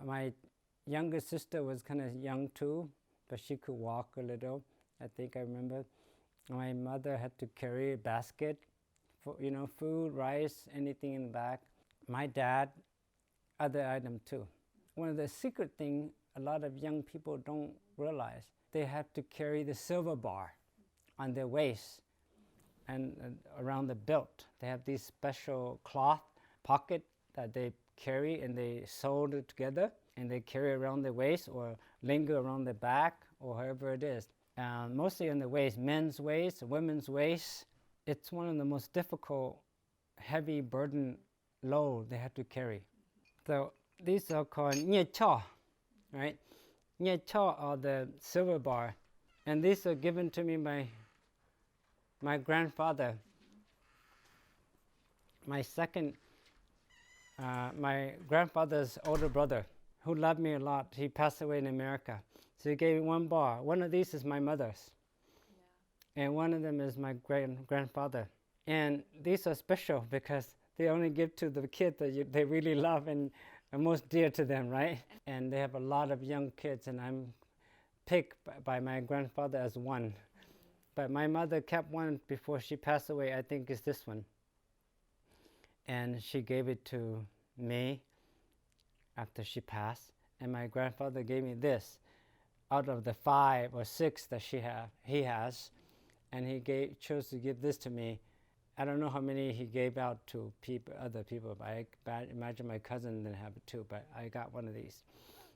My younger sister was kind of young too, but she could walk a little. I think I remember. My mother had to carry a basket for, food, rice, anything in the back. My dad, other item too. One of the secret thing a lot of young people don't realize, they have to carry the silver bar on their waist and around the belt. They have these special cloth pocket that they carry, and they sew it together, and they carry around the waist or linger around the back or however it is. Mostly on the waist, men's waist, women's waist. It's one of the most difficult, heavy burden load they have to carry. So these are called nye cha, right? Nye cha are the silver bar, and these are given to me by my grandfather. My grandfather's older brother, who loved me a lot. He passed away in America. So he gave me one bar. One of these is my mother's. Yeah. And one of them is my grandfather. And these are special because they only give to the kid that they really love and are most dear to them, right? And they have a lot of young kids, and I'm picked by my grandfather as one. But my mother kept one before she passed away. I think it's this one. And she gave it to me after she passed. And my grandfather gave me this out of the 5 or 6 that he has. And he chose to give this to me. I don't know how many he gave out to other people, but I imagine my cousin didn't have it too, but I got one of these.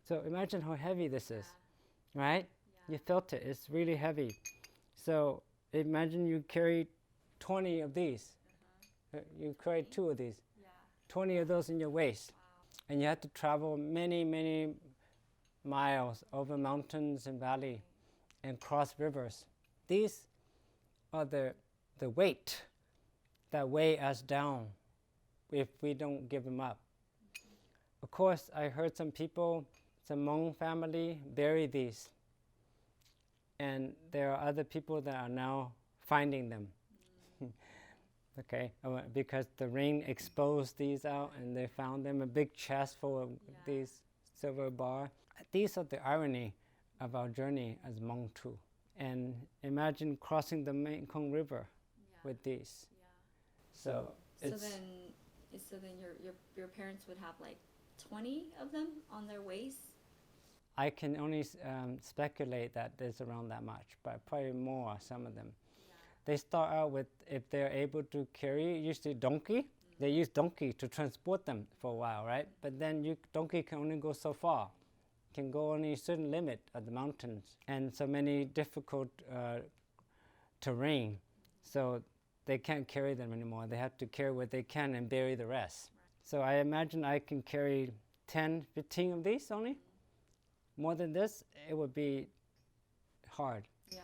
So imagine how heavy this is, right? Yeah. You felt it. It's really heavy. So imagine you carry 20 of these. You carry 2 of these. Yeah. 20 of those in your waist. Wow. And you have to travel many, many miles over mountains and valley and cross rivers. These are the weight that weigh us down if we don't give them up. Of course, I heard some people, some Hmong family, bury these. And there are other people that are now finding them. Okay, because the rain exposed these out, and they found them, a big chest full of these silver bar. These are the irony of our journey as Hmong too. And imagine crossing the Mekong River with these. So then your parents would have like 20 of them on their waist? I can only speculate that there's around that much, but probably more, some of them. Yeah. They start out with, if they're able to carry, usually donkey. They use donkey to transport them for a while, right? But then donkey can only go so far. Can go only a certain limit of the mountains, and so many difficult terrain. So they can't carry them anymore. They have to carry what they can and bury the rest. Right. So I imagine I can carry 10, 15 of these only. More than this, it would be hard. Yeah.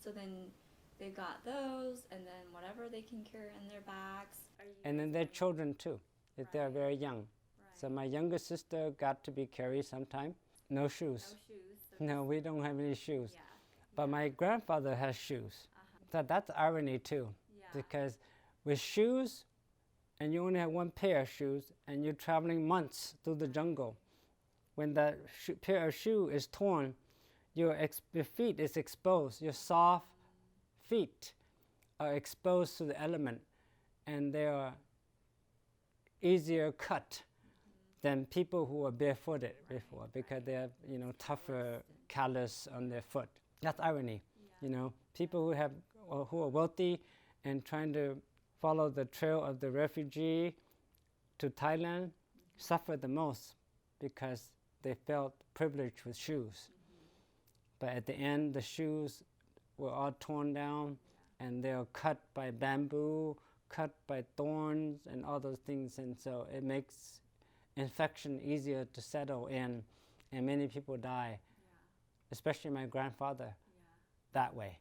So then they've got those, and then whatever they can carry in their bags. And then their children too, if they're very young. Right. So my younger sister got to be carried sometime. No shoes. No, we don't have any shoes. Yeah. But my grandfather has shoes. So that's irony too. Because with shoes, and you only have one pair of shoes, and you're traveling months through the jungle, when that pair of shoe is torn, your feet is exposed. Your soft feet are exposed to the element, and they are easier cut than people who are barefooted before, because they have tougher callus on their foot. That's irony. People who are wealthy and trying to follow the trail of the refugee to Thailand suffered the most because they felt privileged with shoes. But at the end, the shoes were all torn down, and they were cut by bamboo, cut by thorns, and all those things. And so it makes infection easier to settle in, and many people die, especially my grandfather, that way.